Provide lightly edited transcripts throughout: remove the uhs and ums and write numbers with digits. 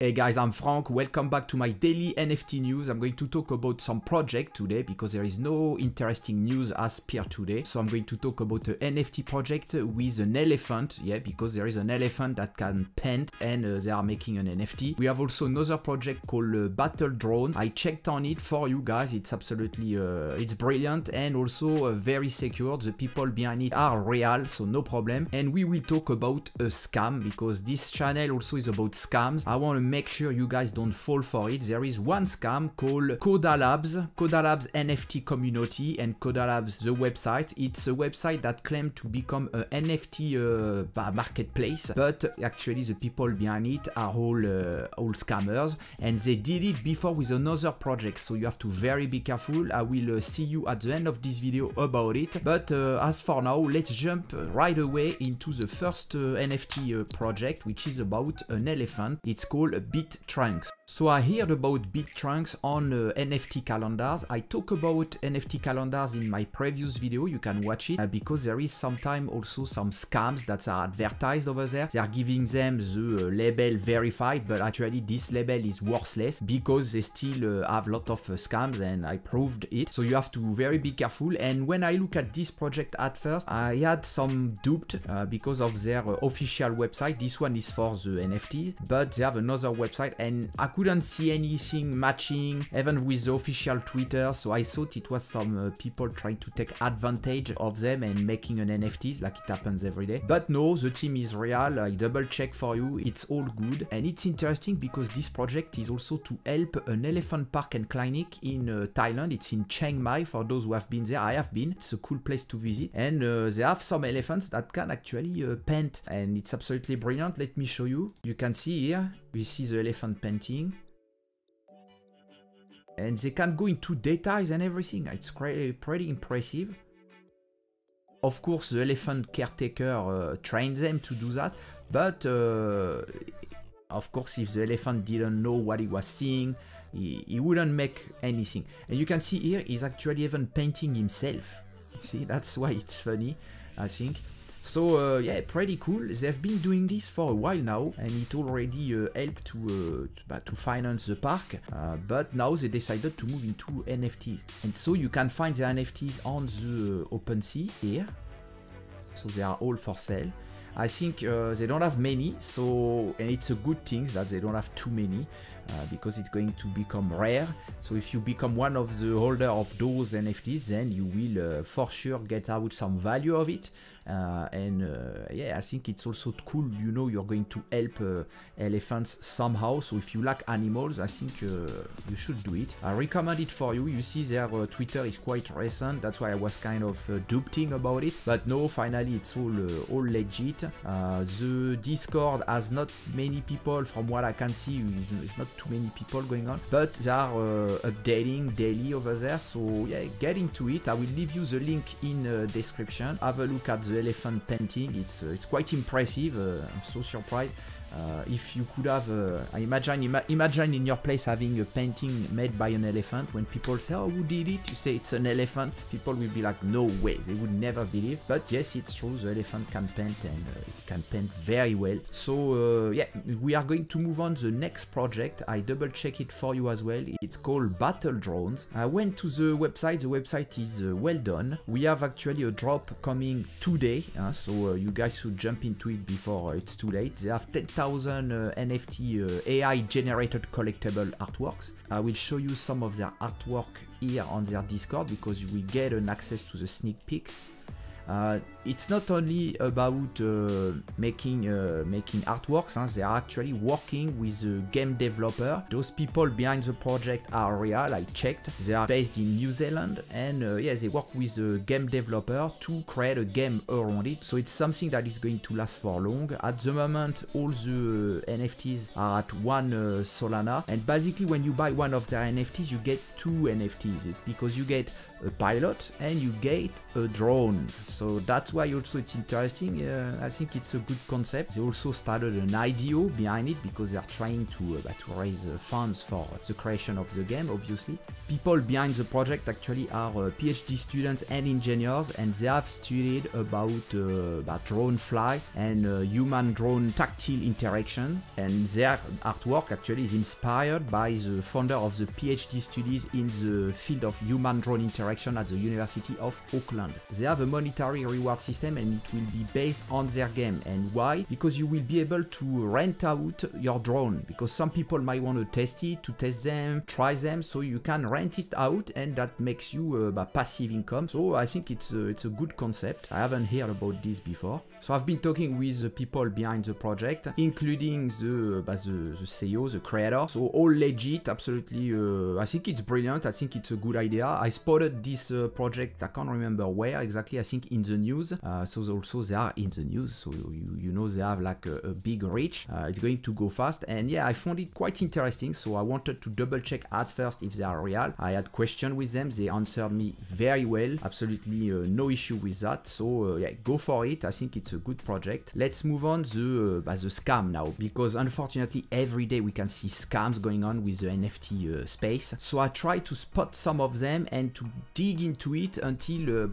Hey guys, I'm Frank. Welcome back to my daily NFT news. I'm going to talk about some project today because there is no interesting news as per today. So I'm going to talk about an NFT project with an elephant. Yeah, because there is an elephant that can paint and they are making an NFT. We have also another project called Battle Drone. I checked on it for you guys. It's absolutely, it's brilliant and also very secure. The people behind it are real, so no problem. And we will talk about a scam because this channel also is about scams. I want to make sure you guys don't fall for it. There is one scam called Coda Labs NFT community, and Coda Labs, the website. It's a website that claimed to become an NFT marketplace, but actually the people behind it are all scammers, and they did it before with another project. So you have to very be careful. I will see you at the end of this video about it. But as for now, let's jump right away into the first NFT project, which is about an elephant. It's called BitTrunks. So I heard about BitTrunks on NFT calendars. I talk about NFT calendars in my previous video. You can watch it because there is sometimes also some scams that are advertised over there. They are giving them the label verified, but actually this label is worthless because they still have a lot of scams, and I proved it. So you have to very be careful. And when I look at this project at first, I had some duped because of their official website. This one is for the NFTs, but they have another website, and I couldn't see anything matching even with the official Twitter, so I thought it was some people trying to take advantage of them and making an NFTs like it happens every day. But no, the team is real. I double check for you, it's all good. And it's interesting because this project is also to help an elephant park and clinic in Thailand. It's in Chiang Mai. For those who have been there, I have been. It's a cool place to visit, and they have some elephants that can actually paint, and it's absolutely brilliant. Let me show you. You can see here, we see the elephant painting, and they can go into details and everything. It's pretty impressive. Of course, the elephant caretaker trains them to do that, but of course, if the elephant didn't know what he was seeing, he wouldn't make anything. And you can see here, he's actually even painting himself. See, that's why it's funny, I think. So yeah, pretty cool. They've been doing this for a while now, and it already helped to finance the park, but now they decided to move into NFT. And so you can find the NFTs on the OpenSea here. So they are all for sale. I think they don't have many, so, and it's a good thing that they don't have too many, because it's going to become rare. So if you become one of the holder of those NFTs, then you will for sure get out some value of it. Yeah, I think it's also cool, you know, you're going to help elephants somehow. So if you like animals, I think you should do it. I recommend it for you. You see their Twitter is quite recent, that's why I was kind of duping about it, but no, finally it's all legit. The Discord has not many people from what I can see. It's not too many people going on, but they are updating daily over there. So yeah, get into it. I will leave you the link in description. Have a look at the elephant painting. It's quite impressive. I'm so surprised. If you could have, imagine in your place having a painting made by an elephant. When people say, "Oh, who did it?" You say it's an elephant. People will be like, "No way!" They would never believe. But yes, it's true. The elephant can paint, and it can paint very well. So yeah, we are going to move on to the next project. I double check it for you as well. It's called Battle Drones. I went to the website. The website is well done. We have actually a drop coming today, so you guys should jump into it before it's too late. They have 10,000 NFT AI generated collectible artworks. I will show you some of their artwork here on their Discord because we get an access to the sneak peeks. It's not only about making artworks, they are actually working with a game developer. Those people behind the project are real, I checked. They are based in New Zealand, and yeah, they work with a game developer to create a game around it. So it's something that is going to last for long. At the moment, all the NFTs are at 1 Solana, and basically when you buy one of their NFTs, you get 2 NFTs because you get a pilot and you get a drone. So that's why also it's interesting. I think it's a good concept. They also started an IDO behind it because they are trying to raise funds for the creation of the game, obviously. People behind the project actually are PhD students and engineers, and they have studied about drone fly and human-drone tactile interaction, and their artwork actually is inspired by the founder of the PhD studies in the field of human-drone interaction at the University of Auckland. They have a monetary reward system and it will be based on their game. And why? Because you will be able to rent out your drone, because some people might want to test it, to test them, try them, so you can rent it out and that makes you passive income. So I think it's a good concept. I haven't heard about this before. So I've been talking with the people behind the project, including the CEO, the creator. So all legit, absolutely. I think it's brilliant. I think it's a good idea. I spotted this project, I can't remember where exactly, I think in the news. So also they are in the news, so you know they have like a big reach. It's going to go fast, and yeah, I found it quite interesting. So I wanted to double check at first if they are real. I had questions with them, they answered me very well, absolutely no issue with that. So yeah, go for it. I think it's a good project. Let's move on the scam now, because unfortunately every day we can see scams going on with the NFT space. So I try to spot some of them and to dig into it until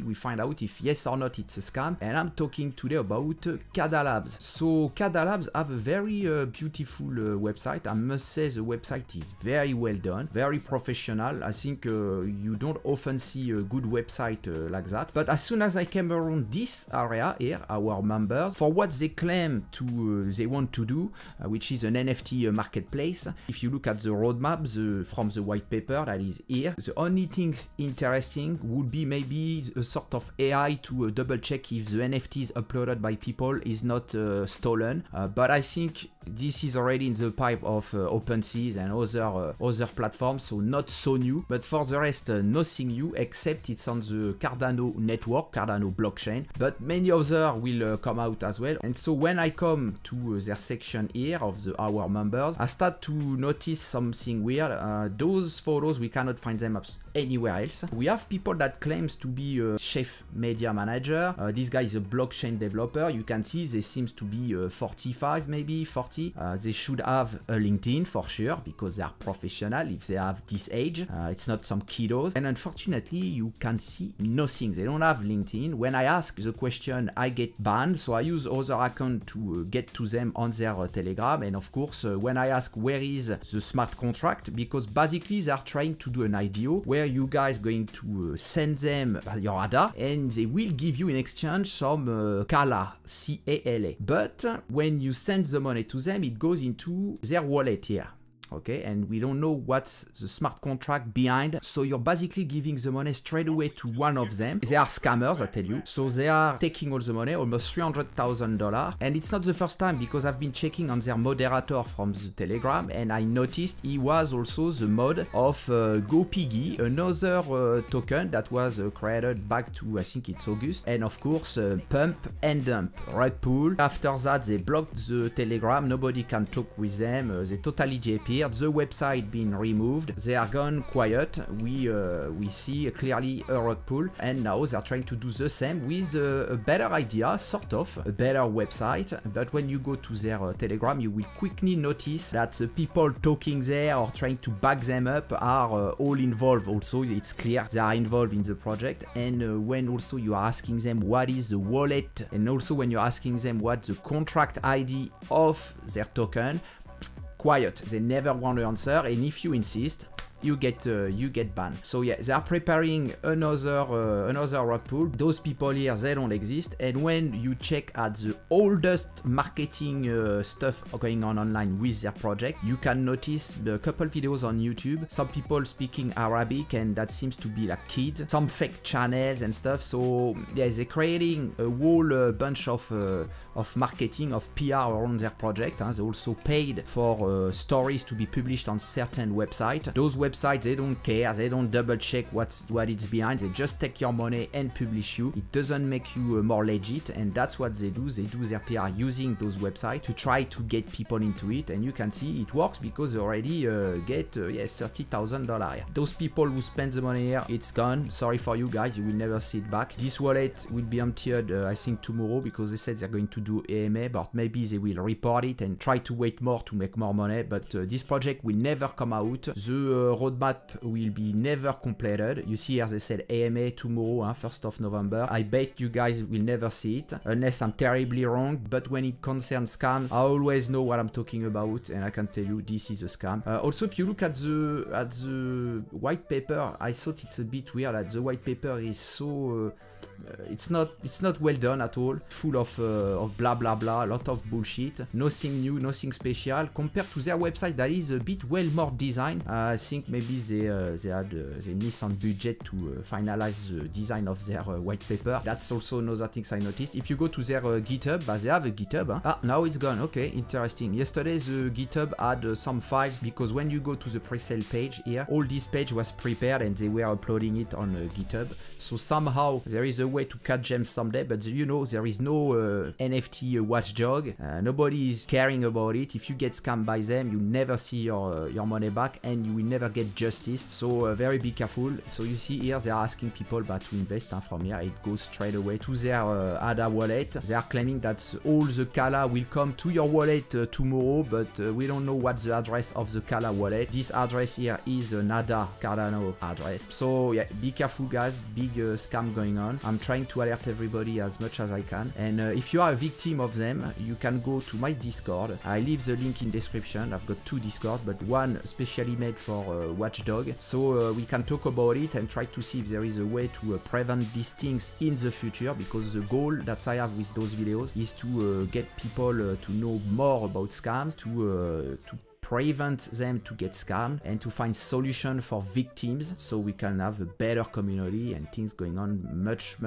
we find out if yes or not it's a scam. And I'm talking today about Kada Labs. So Kada Labs have a very beautiful website. I must say the website is very well done, very professional. I think you don't often see a good website like that. But as soon as I came around this area here, our members, for what they claim to they want to do, which is an NFT marketplace. If you look at the roadmap from the white paper that is here, the only things interesting would be maybe a sort of AI to double check if the NFTs uploaded by people is not stolen. But I think this is already in the pipe of OpenSea and other platforms, so not so new. But for the rest, nothing new, except it's on the Cardano network, Cardano blockchain. But many others will come out as well. And so when I come to their section here of our members, I start to notice something weird. Those photos, we cannot find them anywhere else. We have people that claims to be a chief media manager. This guy is a blockchain developer. You can see they seems to be 45, maybe 40. They should have a LinkedIn for sure, because they are professional if they have this age. It's not some kiddos. And unfortunately, you can see nothing. They don't have LinkedIn. When I ask the question, I get banned. So I use other account to get to them on their Telegram. And of course, when I ask where is the smart contract, because basically they are trying to do an IDO where you guys going to send them your ADA and they will give you in exchange some CALA, C-A-L-A. But when you send the money to them, it goes into their wallet here. Okay, and we don't know what's the smart contract behind. So you're basically giving the money straight away to one of them. They are scammers, I tell you. So they are taking all the money, almost $300,000. And it's not the first time, because I've been checking on their moderator from the Telegram, and I noticed he was also the mod of GoPiggy, another token that was created back to, I think it's August. And of course, Pump and Dump, Rug Pull. After that, they blocked the Telegram. Nobody can talk with them. They totally disappeared. The website being removed, they are gone quiet. We see clearly a rug pull, and now they are trying to do the same with a better idea, sort of a better website. But when you go to their Telegram, you will quickly notice that the people talking there or trying to back them up are all involved. Also, it's clear they are involved in the project. And when also you are asking them what is the wallet, and also when you're asking them what's the contract ID of their token, quiet. They never want to answer, and if you insist, you get banned. So yeah, they are preparing another rug pull. Those people here, they don't exist. And when you check at the oldest marketing stuff going on online with their project, you can notice a couple videos on YouTube, some people speaking Arabic, and that seems to be like kids, some fake channels and stuff. So yeah, they're creating a whole bunch of marketing, of PR around their project. They also paid for stories to be published on certain websites. Those websites website, they don't care, they don't double check what it's behind, they just take your money and publish you. It doesn't make you more legit, and that's what they do. They do their PR using those websites to try to get people into it, and you can see it works because they already get yes, $30,000. Those people who spend the money here, it's gone. Sorry for you guys, you will never see it back. This wallet will be emptied I think tomorrow, because they said they're going to do AMA, but maybe they will report it and try to wait more to make more money. But this project will never come out. The roadmap will be never completed. You see here they said AMA tomorrow, 1st of November. I bet you guys will never see it unless I'm terribly wrong, but when it concerns scams, I always know what I'm talking about, and I can tell you this is a scam. Also, if you look at the white paper, I thought it's a bit weird that the white paper is so it's not well done at all, full of blah blah blah, a lot of bullshit, nothing new, nothing special compared to their website that is a bit well more designed. I think maybe they missed on budget to finalize the design of their white paper. That's also another thing I noticed. If you go to their GitHub, they have a GitHub. Ah, now it's gone. Okay, interesting. Yesterday the GitHub had some files, because when you go to the pre-sale page here, all this page was prepared and they were uploading it on GitHub. So somehow there is a way to catch them someday, but you know, there is no NFT watchdog. Nobody is caring about it. If you get scammed by them, you never see your money back, and you will never get justice. So very be careful. So you see here they are asking people to invest from here. It goes straight away to their ADA wallet. They are claiming that all the Kala will come to your wallet tomorrow, but we don't know what's the address of the Kala wallet. This address here is an ADA Cardano address. So yeah, be careful guys, big scam going on. I'm trying to alert everybody as much as I can, and if you are a victim of them, you can go to my Discord. I leave the link in description. I've got 2 Discord, but one specially made for Watchdog, so we can talk about it and try to see if there is a way to prevent these things in the future, because the goal that I have with those videos is to get people to know more about scams, to prevent them to get scammed, and to find solutions for victims, so we can have a better community and things going on much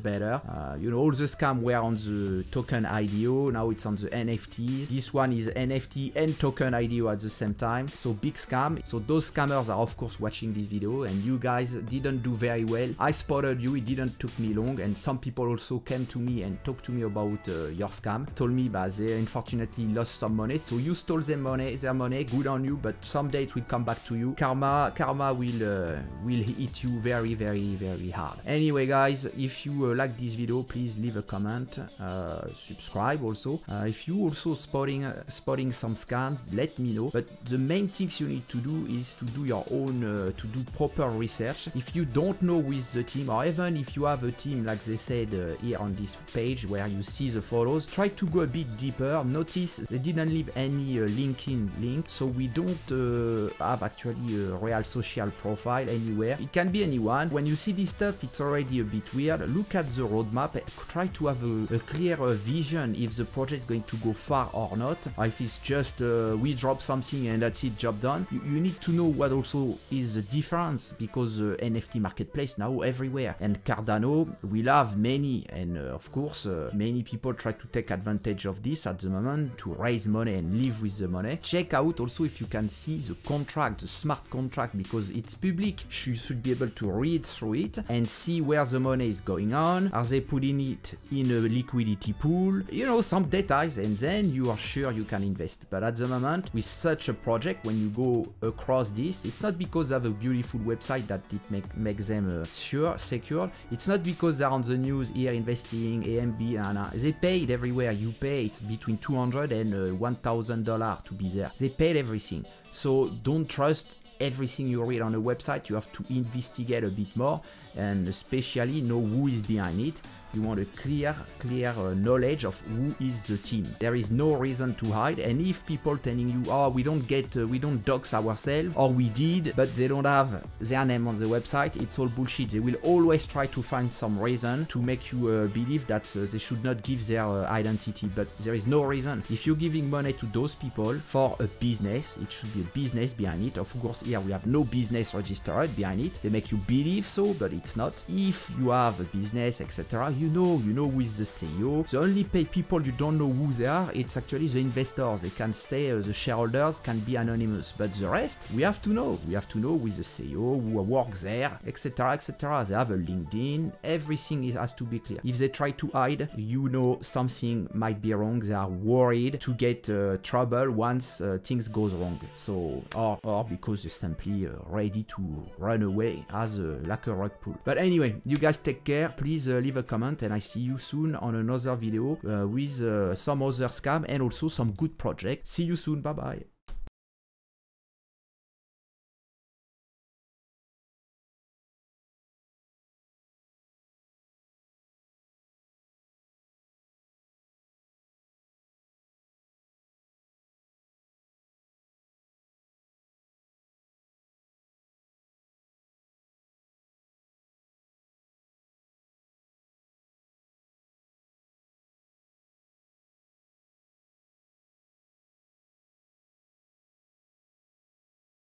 better. You know, all the scam were on the token IDO, now it's on the NFT. This one is NFT and token IDO at the same time, so big scam. So those scammers are of course watching this video, and you guys didn't do very well. I spotted you, it didn't took me long, and some people also came to me and talked to me about your scam, told me that they unfortunately lost some money. So you stole their money, good on you, but someday it will come back to you. Karma will hit you very hard. Anyway guys, if you like this video, please leave a comment, subscribe also. If you also spotting some scams, let me know. But the main things you need to do is to do your own, to do proper research. If you don't know with the team, or even if you have a team like they said here on this page where you see the photos, try to go a bit deeper. Notice they didn't leave any LinkedIn link, so we don't have actually a real social profile anywhere. It can be anyone. When you see this stuff, it's already a bit weird. Look at the roadmap, try to have a clear vision if the project is going to go far or not, or if it's just we drop something and that's it, job done. You need to know what also is the difference, because NFT marketplace now everywhere, and Cardano will have many, and of course many people try to take advantage of this at the moment to raise money and live with the money. Check out also if you can see the contract, the smart contract, because it's public. You should be able to read through it and see where the money is going on. Are they putting it in a liquidity pool? You know, some details, and then you are sure you can invest. But at the moment, with such a project, when you go across this, it's not because they have a beautiful website that it makes them secure. It's not because they're on the news here investing, AMB, they paid everywhere. You pay, it's between $200 and $1,000 to be there. They paid everything. So don't trust everything you read on a website. You have to investigate a bit more, and especially know who is behind it. You want a clear knowledge of who is the team. There is no reason to hide, and if people telling you, oh, we don't dox ourselves, or we did, but they don't have their name on the website, it's all bullshit. They will always try to find some reason to make you believe that they should not give their identity, but there is no reason. If you're giving money to those people for a business, it should be a business behind it. Of course, here we have no business registered behind it. They make you believe so, but it's not. If you have a business, etc., you know who is the CEO. The only people you don't know who they are, it's actually the investors. They can stay, the shareholders can be anonymous, but the rest, we have to know. We have to know who is the CEO, who works there, etc, etc. They have a LinkedIn, everything has to be clear. If they try to hide, you know something might be wrong. They are worried to get trouble once things goes wrong. So, or because they're simply ready to run away as like a rug pull. But anyway, you guys take care. Please leave a comment, and I see you soon on another video with some other scam and also some good project. See you soon. Bye bye.